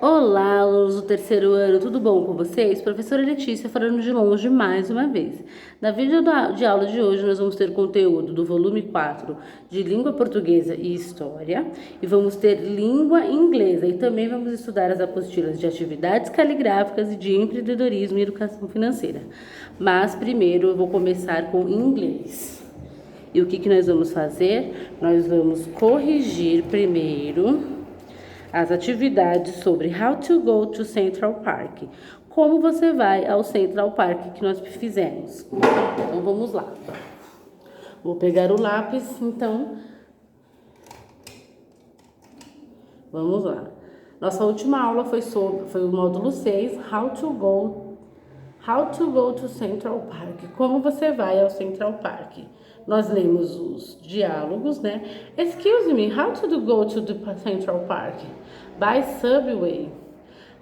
Olá, alunos do terceiro ano, tudo bom com vocês? Professora Letícia falando de longe mais uma vez. Na vídeo de aula de hoje, nós vamos ter conteúdo do volume 4 de Língua Portuguesa e História e vamos ter Língua Inglesa e também vamos estudar as apostilas de atividades caligráficas e de empreendedorismo e educação financeira. Mas primeiro eu vou começar com inglês. E o que nós vamos fazer? Nós vamos corrigir primeiro as atividades sobre How to go to Central Park. Como você vai ao Central Park que nós fizemos. Então vamos lá. Vou pegar o lápis, então. Vamos lá. Nossa última aula foi o módulo 6, How to go to Central Park. Como você vai ao Central Park? Nós lemos os diálogos, né? Excuse me, how to go to the Central Park? By subway.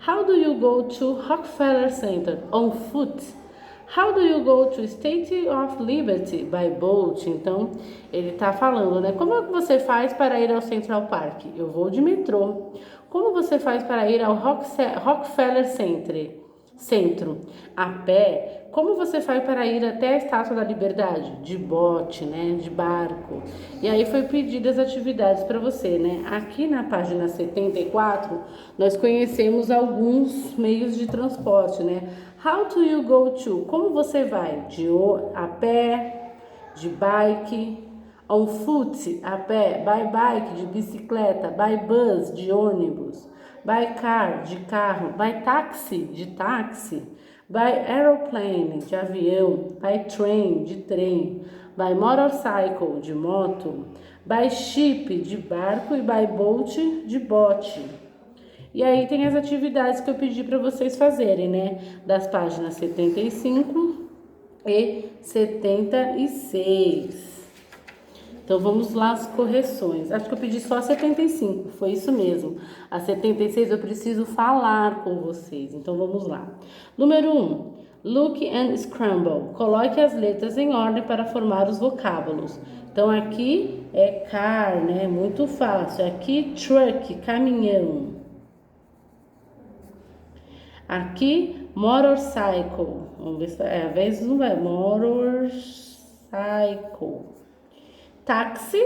How do you go to Rockefeller Center? On foot. How do you go to Statue of Liberty? By boat. Então, ele tá falando, né? Como é que você faz para ir ao Central Park? Eu vou de metrô. Como você faz para ir ao Rockefeller Centro? A pé. Como você faz para ir até a Estátua da Liberdade? De bote, né? De barco. E aí foi pedidas atividades para você, né? Aqui na página 74, nós conhecemos alguns meios de transporte, né? How do you go to? Como você vai? A pé, de bike, on foot, a pé, by bike, de bicicleta, by bus, de ônibus, by car, de carro, by taxi, de táxi, by aeroplane, de avião, by train, de trem, by motorcycle, de moto, by ship, de barco e by boat, de bote. E aí tem as atividades que eu pedi para vocês fazerem, né? Das páginas 75 e 76. Então vamos lá as correções. Acho que eu pedi só a 75, foi isso mesmo. A 76 eu preciso falar com vocês. Então vamos lá. Número 1. Look and scramble. Coloque as letras em ordem para formar os vocábulos. Então aqui é car, né? Muito fácil. Aqui truck, caminhão. Aqui motorcycle. Vamos ver se às vezes não vai. Motorcycle. Táxi.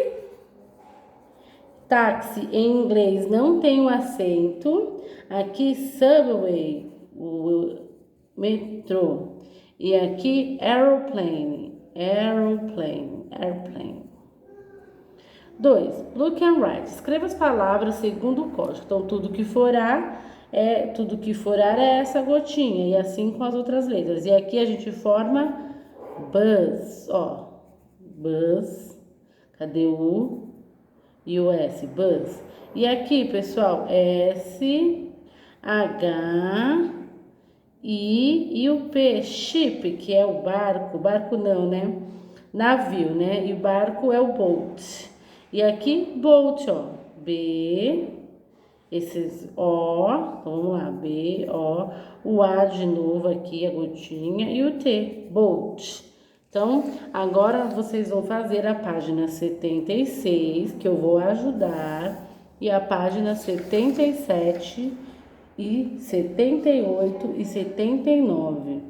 Táxi em inglês não tem o acento. Aqui subway, o metrô. E aqui aeroplane. 2. Look and write. Escreva as palavras segundo o código. Então tudo que for A é essa gotinha e assim com as outras letras. E aqui a gente forma bus, ó. Bus. Cadê o U e o S? Bus. E aqui, pessoal, S, H, I e o P, ship, que é o barco. Barco não, né? Navio, né? E o barco é o boat. E aqui, boat, ó. B, esses O, então vamos lá, B, O, o A de novo aqui, a gotinha, e o T, boat. Então, agora vocês vão fazer a página 76, que eu vou ajudar, e a página 77 e 78 e 79.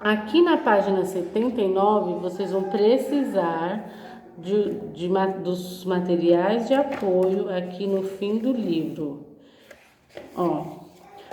Aqui na página 79, vocês vão precisar dos materiais de apoio aqui no fim do livro. Ó,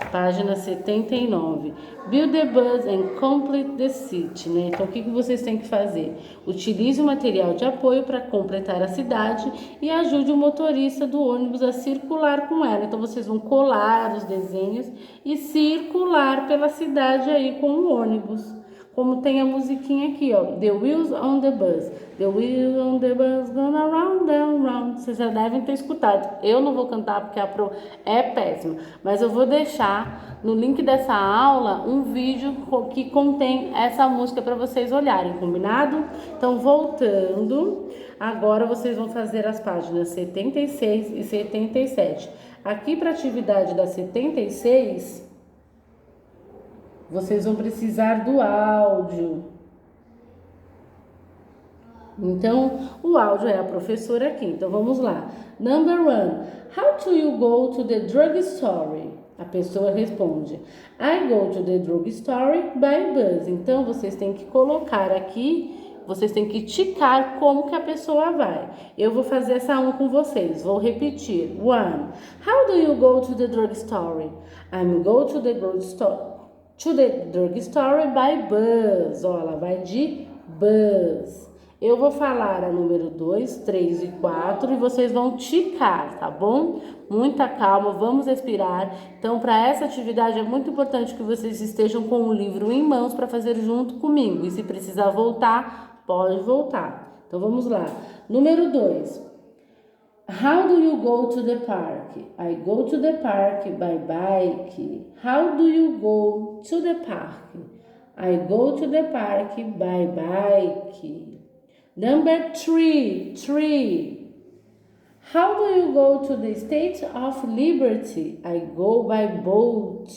página 79. Build the bus and complete the city, né? Então, o que vocês têm que fazer? Utilize o material de apoio para completar a cidade e ajude o motorista do ônibus a circular com ela. Então, vocês vão colar os desenhos e circular pela cidade aí com o ônibus. Como tem a musiquinha aqui, ó. The wheels on the bus. The wheels on the bus gonna round and round. Vocês já devem ter escutado. Eu não vou cantar porque a pro é péssima. Mas eu vou deixar no link dessa aula um vídeo que contém essa música para vocês olharem, combinado? Então, voltando, agora vocês vão fazer as páginas 76 e 77. Aqui para a atividade da 76... vocês vão precisar do áudio. Então, o áudio é a professora aqui. Então, vamos lá. Number 1. How do you go to the drugstore? A pessoa responde, I go to the drugstore by bus. Então, vocês têm que colocar aqui, vocês têm que ticar como que a pessoa vai. Eu vou fazer essa aula com vocês. Vou repetir. 1. How do you go to the drugstore? I'm go to the drugstore by bus. Ó, ela vai de bus. Eu vou falar a número 2, 3 e 4 e vocês vão ticar, tá bom? Muita calma, vamos respirar. Então, para essa atividade é muito importante que vocês estejam com o livro em mãos para fazer junto comigo. E se precisar voltar, pode voltar. Então, vamos lá. Número 2. How do you go to the park? I go to the park by bike. How do you go to the park? I go to the park by bike. Number 3. How do you go to the Statue of Liberty? I go by boat.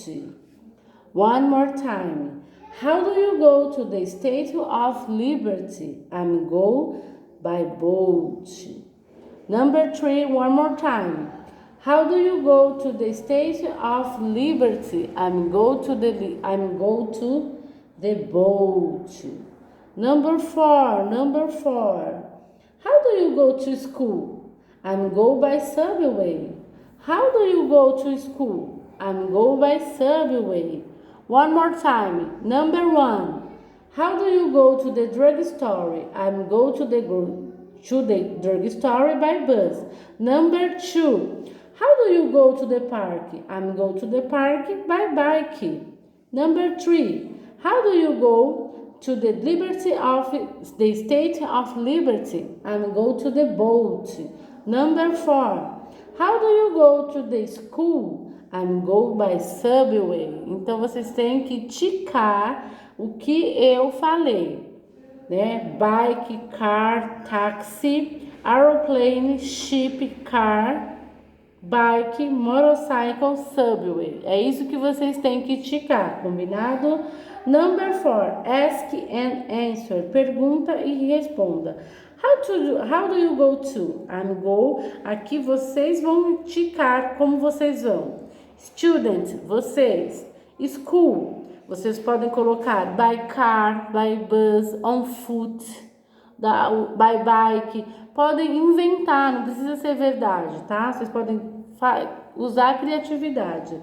One more time. How do you go to the Statue of Liberty? I go by boat. Number 3, one more time. How do you go to the Statue of Liberty? I go to the boat. Number 4. How do you go to school? I go by subway. How do you go to school? I go by subway. One more time. Number 1. How do you go to the drugstore? I go to the drugstore by bus. Number 2. How do you go to the park? I go to the park by bike. Number 3. How do you go to the Statue of Liberty? I go to the boat. Number 4. How do you go to the school? I go by subway. Então vocês têm que ticar o que eu falei, né? Bike, car, taxi, aeroplane, ship, car, bike, motorcycle, subway. É isso que vocês têm que ticar, combinado? Number 4, ask and answer. Pergunta e responda. How do you go to? I'm go. Aqui vocês vão ticar como vocês vão. Student, vocês. School, vocês podem colocar by car, by bus, on foot, by bike. Podem inventar, não precisa ser verdade, tá? Vocês podem usar a criatividade.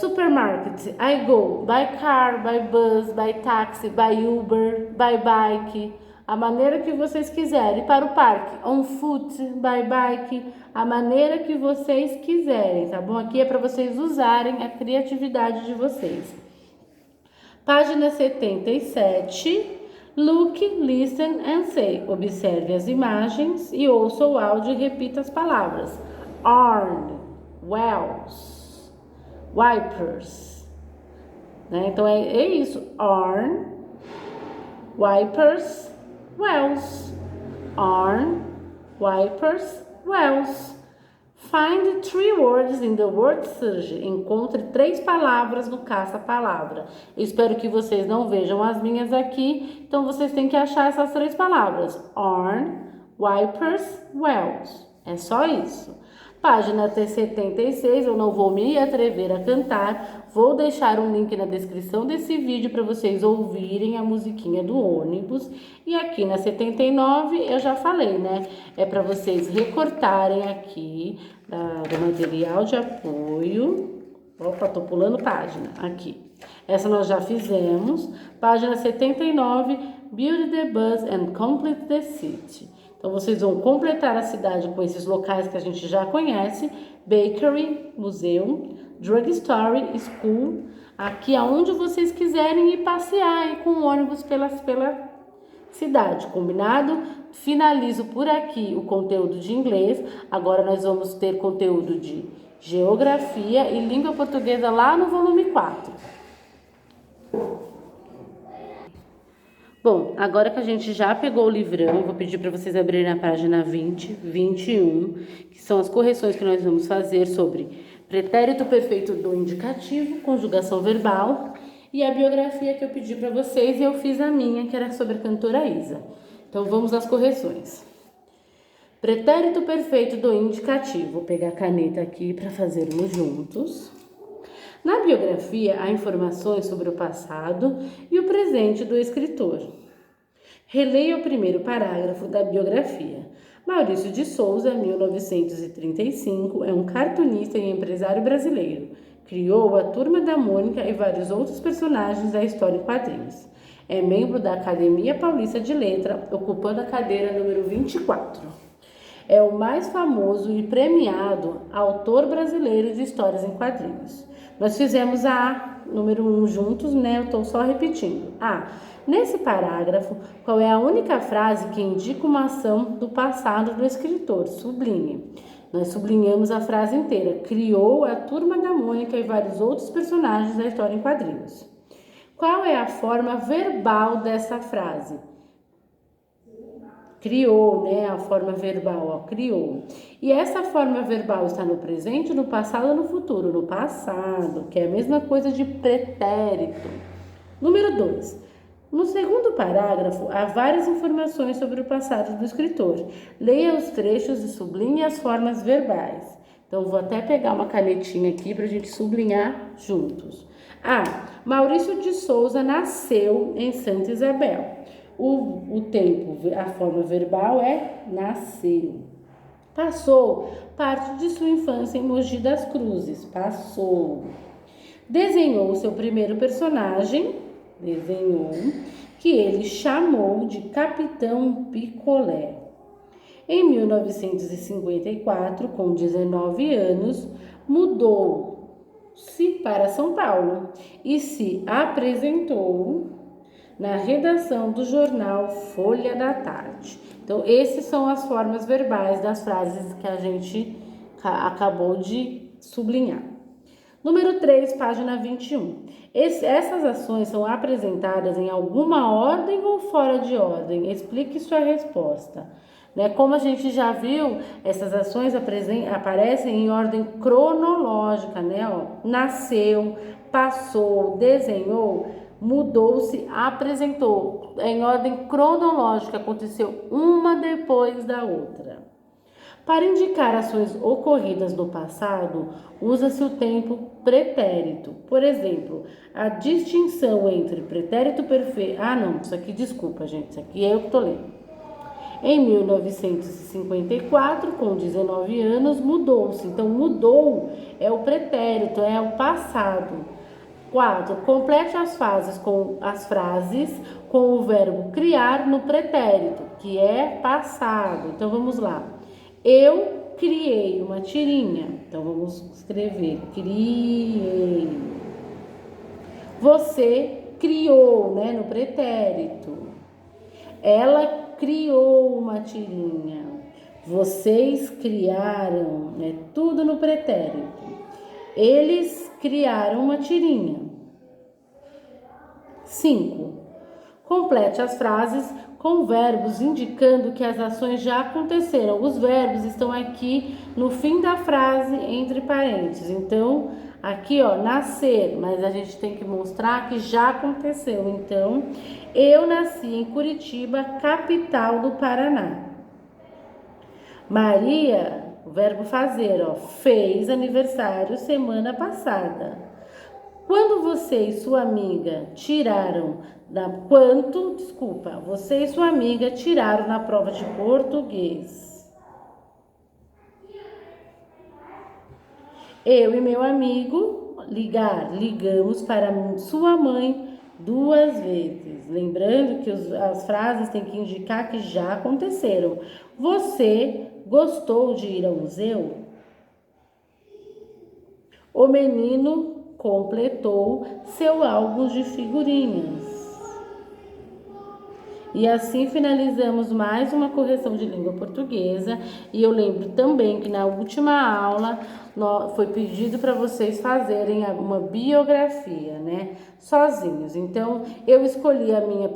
Supermarket, I go by car, by bus, by taxi, by Uber, by bike, a maneira que vocês quiserem. Para o parque, on foot, by bike, a maneira que vocês quiserem, tá bom? Aqui é para vocês usarem a criatividade de vocês. Página 77. Look, listen and say. Observe as imagens e ouça o áudio e repita as palavras. Arm, wells, wipers, né? Então é isso. Arm, wipers, wells. Arm, wipers, wells. Find 3 words in the word search. Encontre 3 palavras no caça-palavra. Eu espero que vocês não vejam as minhas aqui. Então vocês têm que achar essas 3 palavras. Arm, wipers, wells. É só isso. Página 76, eu não vou me atrever a cantar, vou deixar um link na descrição desse vídeo para vocês ouvirem a musiquinha do ônibus. E aqui na 79, eu já falei, né? É para vocês recortarem aqui do material de apoio. Opa, tô pulando página, aqui. Essa nós já fizemos. Página 79, Build the bus and complete the city. Então, vocês vão completar a cidade com esses locais que a gente já conhece. Bakery, museu, drugstore, school. Aqui aonde vocês quiserem ir passear aí com o ônibus pela cidade, combinado? Finalizo por aqui o conteúdo de inglês. Agora nós vamos ter conteúdo de geografia e língua portuguesa lá no volume 4. Bom, agora que a gente já pegou o livrão, vou pedir para vocês abrirem a página 20, 21, que são as correções que nós vamos fazer sobre pretérito perfeito do indicativo, conjugação verbal e a biografia que eu pedi para vocês e eu fiz a minha, que era sobre a cantora Isa. Então vamos às correções. Pretérito perfeito do indicativo. Vou pegar a caneta aqui para fazermos juntos. Na biografia, há informações sobre o passado e o presente do escritor. Releia o primeiro parágrafo da biografia. Maurício de Souza, 1935, é um cartunista e empresário brasileiro. Criou a Turma da Mônica e vários outros personagens da história em quadrinhos. É membro da Academia Paulista de Letras, ocupando a cadeira número 24. É o mais famoso e premiado autor brasileiro de histórias em quadrinhos. Nós fizemos a número 1 juntos, né? Eu estou só repetindo. Nesse parágrafo, qual é a única frase que indica uma ação do passado do escritor? Sublinhe. Nós sublinhamos a frase inteira. Criou a Turma da Mônica e vários outros personagens da história em quadrinhos. Qual é a forma verbal dessa frase? Criou, né? A forma verbal, ó, criou. E essa forma verbal está no presente, no passado ou no futuro? No passado, que é a mesma coisa de pretérito. Número 2. No segundo parágrafo, há várias informações sobre o passado do escritor. Leia os trechos e sublinhe as formas verbais. Então, vou até pegar uma canetinha aqui para a gente sublinhar juntos. Maurício de Souza nasceu em Santa Isabel. O tempo, a forma verbal é nasceu. Passou parte de sua infância em Mogi das Cruzes. Passou. Desenhou seu primeiro personagem, que ele chamou de Capitão Picolé. Em 1954, com 19 anos, mudou-se para São Paulo e se apresentou na redação do jornal Folha da Tarde. Então, essas são as formas verbais das frases que a gente acabou de sublinhar. Número 3, página 21. Essas ações são apresentadas em alguma ordem ou fora de ordem? Explique sua resposta. Como a gente já viu, essas ações aparecem em ordem cronológica, Nasceu, passou, desenhou, mudou-se, apresentou. Em ordem cronológica, aconteceu uma depois da outra. Para indicar ações ocorridas no passado, usa-se o tempo pretérito. Por exemplo, a distinção entre pretérito perfeito... isso aqui, desculpa, gente, isso aqui é eu que estou lendo. Em 1954, com 19 anos, mudou-se. Então, mudou é o pretérito, é o passado. 4. Complete as frases com o verbo criar no pretérito, que é passado. Então, vamos lá. Eu criei uma tirinha. Então, vamos escrever. Criei. Você criou, no pretérito. Ela criou uma tirinha. Vocês criaram, tudo no pretérito. Eles criaram uma tirinha. 5. Complete as frases com verbos indicando que as ações já aconteceram. Os verbos estão aqui no fim da frase, entre parênteses. Então, aqui, nascer, mas a gente tem que mostrar que já aconteceu. Então, eu nasci em Curitiba, capital do Paraná. Maria, o verbo fazer, fez aniversário semana passada. Quando você e sua amiga tiraram você e sua amiga tiraram na prova de português? Eu e meu amigo ligamos para sua mãe 2 vezes. Lembrando que as frases têm que indicar que já aconteceram. Você gostou de ir ao museu? O menino completou seu álbum de figurinhas. E assim finalizamos mais uma correção de língua portuguesa. E eu lembro também que na última aula foi pedido para vocês fazerem uma biografia, sozinhos. Então, eu escolhi a minha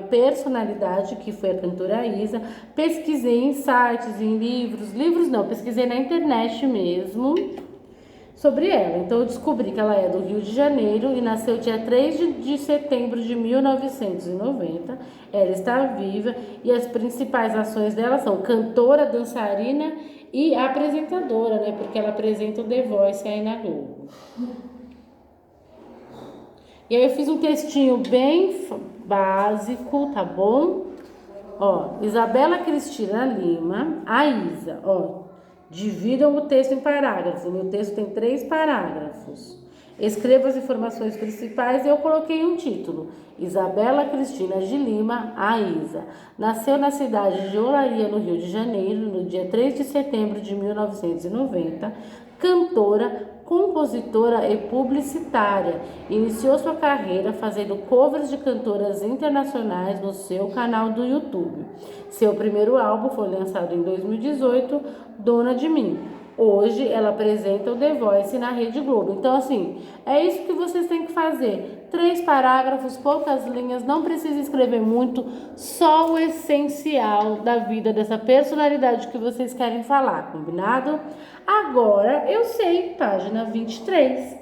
personalidade, que foi a cantora Isa. Pesquisei em sites, em livros não, pesquisei na internet mesmo sobre ela. Então eu descobri que ela é do Rio de Janeiro e nasceu dia 3 de setembro de 1990. Ela está viva e as principais ações dela são cantora, dançarina e apresentadora, né? Porque ela apresenta o The Voice aí na Globo. E aí eu fiz um textinho bem básico, tá bom? Ó, Isabela Cristina Lima, a Isa, ó. Dividam o texto em parágrafos. O meu texto tem 3 parágrafos. Escreva as informações principais e eu coloquei um título. Isabela Cristina de Lima, a Isa. Nasceu na cidade de Olaria, no Rio de Janeiro, no dia 3 de setembro de 1990. Cantora, compositora e publicitária. Iniciou sua carreira fazendo covers de cantoras internacionais no seu canal do YouTube. Seu primeiro álbum foi lançado em 2018, Dona de Mim. Hoje ela apresenta o The Voice na Rede Globo. Então, assim, é isso que vocês têm que fazer. 3 parágrafos, poucas linhas, não precisa escrever muito, só o essencial da vida dessa personalidade que vocês querem falar, combinado? Agora, eu sei, página 23.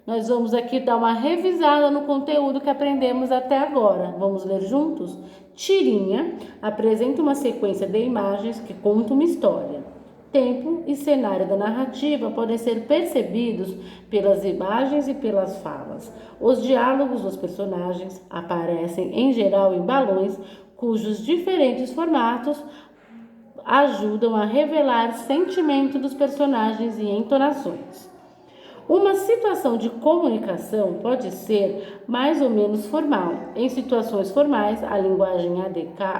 Nós vamos aqui dar uma revisada no conteúdo que aprendemos até agora. Vamos ler juntos? Tirinha apresenta uma sequência de imagens que conta uma história. Tempo e cenário da narrativa podem ser percebidos pelas imagens e pelas falas. Os diálogos dos personagens aparecem, em geral, em balões, cujos diferentes formatos ajudam a revelar sentimento dos personagens e entonações. Uma situação de comunicação pode ser mais ou menos formal. Em situações formais, a linguagem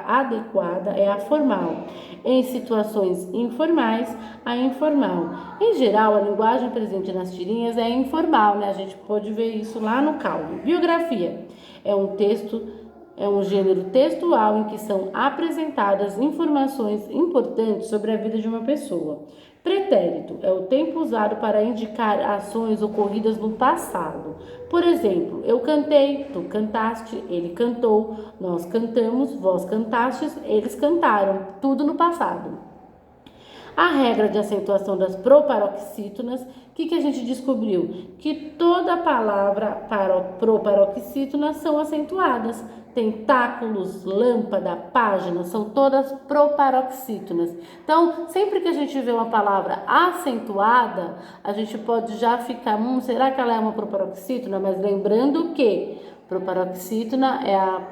adequada é a formal. Em situações informais, a informal. Em geral, a linguagem presente nas tirinhas é informal, né? A gente pode ver isso lá no caule. Biografia é um gênero textual em que são apresentadas informações importantes sobre a vida de uma pessoa. Pretérito é o tempo usado para indicar ações ocorridas no passado. Por exemplo, eu cantei, tu cantaste, ele cantou, nós cantamos, vós cantastes, eles cantaram, tudo no passado. A regra de acentuação das proparoxítonas, o que a gente descobriu? Que toda palavra proparoxítona são acentuadas. Tentáculos, lâmpada, página, são todas proparoxítonas. Então, sempre que a gente vê uma palavra acentuada, a gente pode já ficar, será que ela é uma proparoxítona? Mas lembrando que proparoxítona é a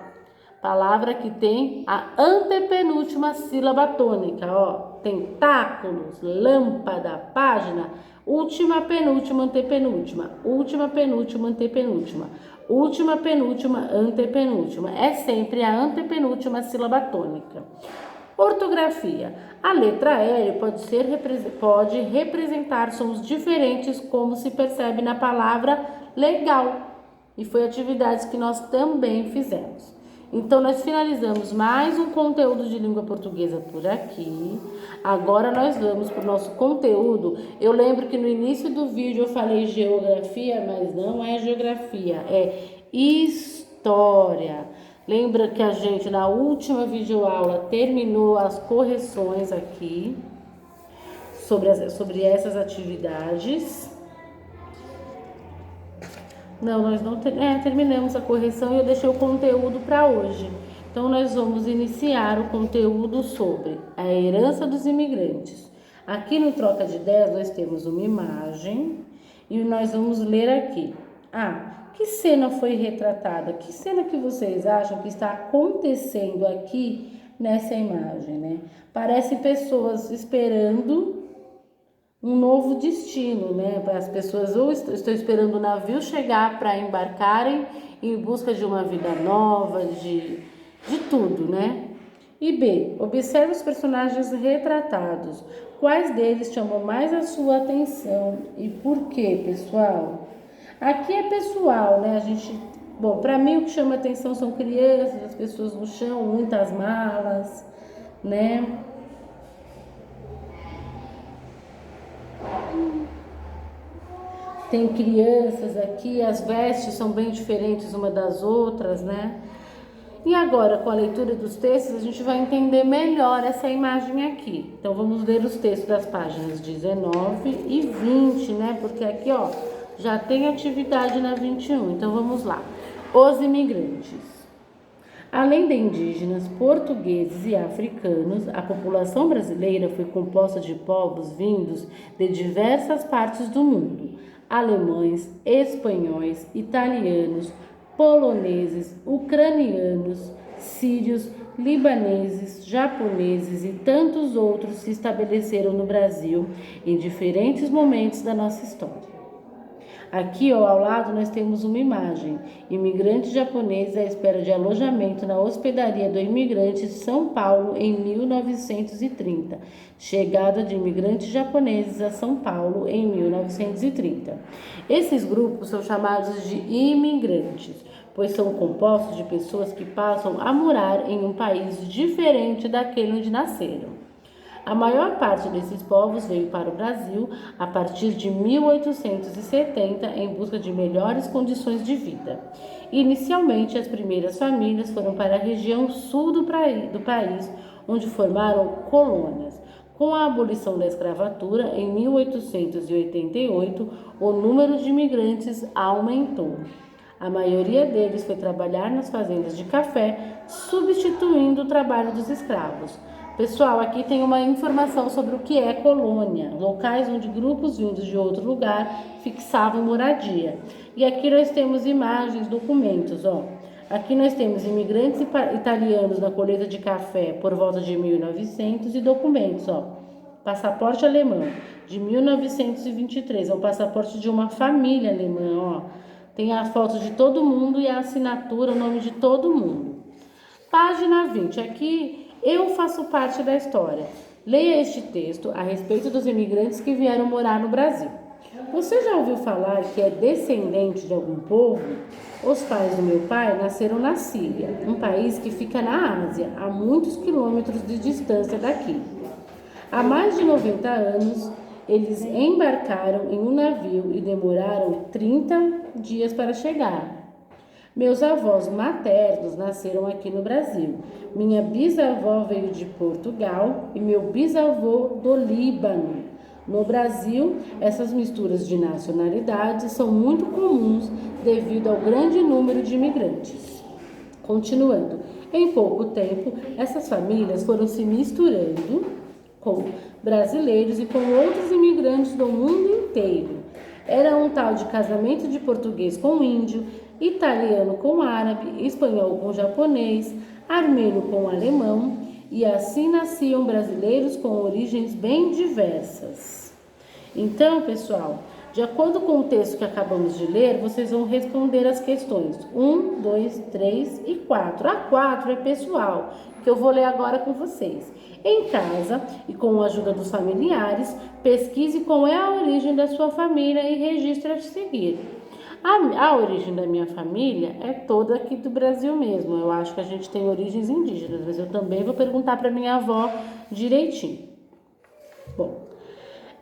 palavra que tem a antepenúltima sílaba tônica, ó. Tentáculos, lâmpada, página, última, penúltima, antepenúltima, última, penúltima, antepenúltima, última, penúltima, antepenúltima. É sempre a antepenúltima sílaba tônica. Ortografia. A letra L pode representar sons diferentes, como se percebe na palavra legal. E foi atividades que nós também fizemos. Então, nós finalizamos mais um conteúdo de língua portuguesa por aqui. Agora, nós vamos para o nosso conteúdo. Eu lembro que no início do vídeo eu falei geografia, mas não é geografia, é história. Lembra que a gente, na última videoaula, terminou as correções aqui sobre essas atividades. Não, nós não terminamos a correção e eu deixei o conteúdo para hoje. Então, nós vamos iniciar o conteúdo sobre a herança dos imigrantes. Aqui no Troca de Ideias, nós temos uma imagem e nós vamos ler aqui. Que cena foi retratada? Que cena que vocês acham que está acontecendo aqui nessa imagem, né? Parecem pessoas esperando um novo destino, né? As pessoas ou estão esperando o navio chegar para embarcarem em busca de uma vida nova, de tudo, né? E B, observe os personagens retratados. Quais deles chamam mais a sua atenção e por quê, pessoal? Aqui é pessoal, né? Bom, para mim o que chama atenção são crianças, as pessoas no chão, muitas malas, né? Tem crianças aqui, as vestes são bem diferentes uma das outras, né? E agora, com a leitura dos textos, a gente vai entender melhor essa imagem aqui. Então, vamos ler os textos das páginas 19 e 20, né? Porque aqui, ó, já tem atividade na 21. Então, vamos lá. Os imigrantes. Além de indígenas, portugueses e africanos, a população brasileira foi composta de povos vindos de diversas partes do mundo: alemães, espanhóis, italianos, poloneses, ucranianos, sírios, libaneses, japoneses e tantos outros se estabeleceram no Brasil em diferentes momentos da nossa história. Aqui, ó, ao lado, nós temos uma imagem. Imigrantes japoneses à espera de alojamento na hospedaria do imigrante São Paulo em 1930. Chegada de imigrantes japoneses a São Paulo em 1930. Esses grupos são chamados de imigrantes, pois são compostos de pessoas que passam a morar em um país diferente daquele onde nasceram. A maior parte desses povos veio para o Brasil a partir de 1870 em busca de melhores condições de vida. Inicialmente, as primeiras famílias foram para a região sul do país, onde formaram colônias. Com a abolição da escravatura, em 1888, o número de imigrantes aumentou. A maioria deles foi trabalhar nas fazendas de café, substituindo o trabalho dos escravos. Pessoal, aqui tem uma informação sobre o que é colônia, locais onde grupos vindos de outro lugar fixavam moradia. E aqui nós temos imagens, documentos, ó. Aqui nós temos imigrantes italianos na colheita de café por volta de 1900 e documentos, ó. Passaporte alemão de 1923, é o passaporte de uma família alemã, ó. Tem as fotos de todo mundo e a assinatura, o nome de todo mundo. Página 20, aqui eu faço parte da história. Leia este texto a respeito dos imigrantes que vieram morar no Brasil. Você já ouviu falar que é descendente de algum povo? Os pais do meu pai nasceram na Síria, um país que fica na Ásia, a muitos quilômetros de distância daqui. Há mais de 90 anos, eles embarcaram em um navio e demoraram 30 dias para chegar. Meus avós maternos nasceram aqui no Brasil. Minha bisavó veio de Portugal e meu bisavô do Líbano. No Brasil, essas misturas de nacionalidades são muito comuns devido ao grande número de imigrantes. Continuando, em pouco tempo, essas famílias foram se misturando com brasileiros e com outros imigrantes do mundo inteiro. Era um tal de casamento de português com índio, italiano com árabe, espanhol com japonês, armênio com alemão, e assim nasciam brasileiros com origens bem diversas. Então, pessoal, de acordo com o texto que acabamos de ler, vocês vão responder as questões 1, 2, 3 e 4. A 4 é pessoal, que eu vou ler agora com vocês. Em casa e com a ajuda dos familiares, pesquise qual é a origem da sua família e registre a seguir. A origem da minha família é toda aqui do Brasil mesmo. Eu acho que a gente tem origens indígenas, mas eu também vou perguntar para minha avó direitinho. Bom,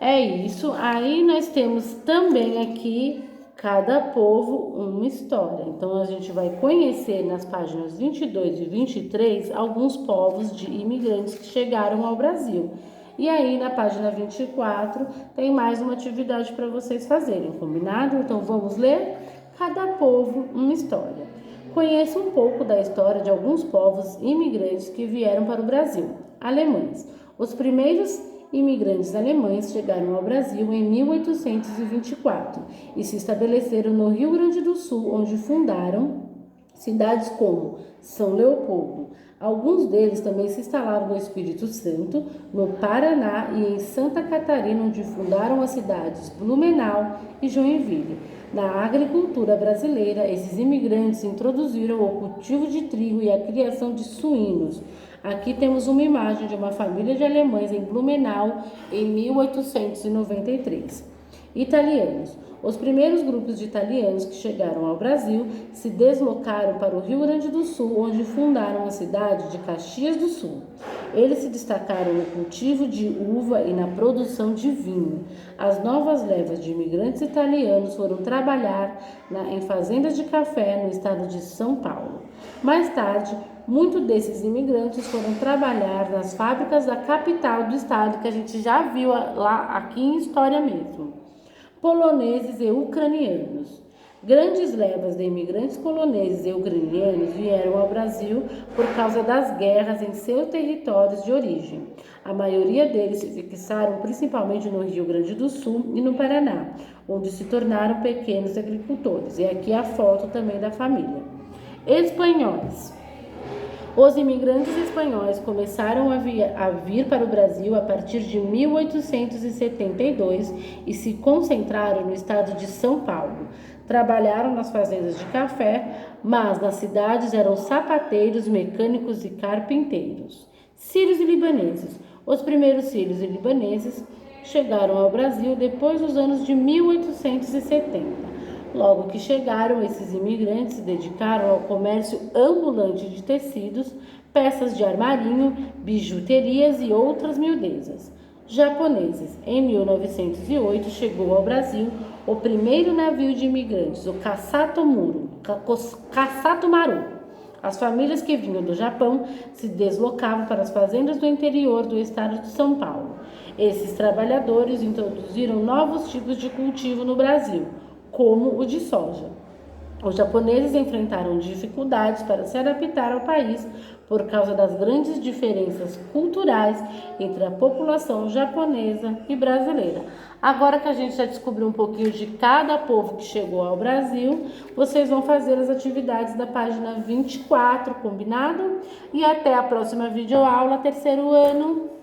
é isso. Aí nós temos também aqui, cada povo, uma história. Então, a gente vai conhecer nas páginas 22 e 23 alguns povos de imigrantes que chegaram ao Brasil. E aí, na página 24, tem mais uma atividade para vocês fazerem, combinado? Então, vamos ler? Cada povo, uma história. Conheça um pouco da história de alguns povos imigrantes que vieram para o Brasil. Alemães. Os primeiros imigrantes alemães chegaram ao Brasil em 1824 e se estabeleceram no Rio Grande do Sul, onde fundaram cidades como São Leopoldo. Alguns deles também se instalaram no Espírito Santo, no Paraná e em Santa Catarina, onde fundaram as cidades Blumenau e Joinville. Na agricultura brasileira, esses imigrantes introduziram o cultivo de trigo e a criação de suínos. Aqui temos uma imagem de uma família de alemães em Blumenau em 1893. Italianos. Os primeiros grupos de italianos que chegaram ao Brasil se deslocaram para o Rio Grande do Sul, onde fundaram a cidade de Caxias do Sul. Eles se destacaram no cultivo de uva e na produção de vinho. As novas levas de imigrantes italianos foram trabalhar em fazendas de café no estado de São Paulo. Mais tarde, muitos desses imigrantes foram trabalhar nas fábricas da capital do estado, que a gente já viu lá aqui em História mesmo. Poloneses e ucranianos. Grandes levas de imigrantes poloneses e ucranianos vieram ao Brasil por causa das guerras em seus territórios de origem. A maioria deles se fixaram principalmente no Rio Grande do Sul e no Paraná, onde se tornaram pequenos agricultores. E aqui a foto também da família. Espanhóis. Os imigrantes espanhóis começaram a vir para o Brasil a partir de 1872 e se concentraram no estado de São Paulo. Trabalharam nas fazendas de café, mas nas cidades eram sapateiros, mecânicos e carpinteiros. Sírios e libaneses. Os primeiros sírios e libaneses chegaram ao Brasil depois dos anos de 1870. Logo que chegaram, esses imigrantes se dedicaram ao comércio ambulante de tecidos, peças de armarinho, bijuterias e outras miudezas. Japoneses. Em 1908 chegou ao Brasil o primeiro navio de imigrantes, o Kasatomaru. As famílias que vinham do Japão se deslocavam para as fazendas do interior do estado de São Paulo. Esses trabalhadores introduziram novos tipos de cultivo no Brasil, como o de soja. Os japoneses enfrentaram dificuldades para se adaptar ao país por causa das grandes diferenças culturais entre a população japonesa e brasileira. Agora que a gente já descobriu um pouquinho de cada povo que chegou ao Brasil, vocês vão fazer as atividades da página 24, combinado? E até a próxima videoaula, terceiro ano.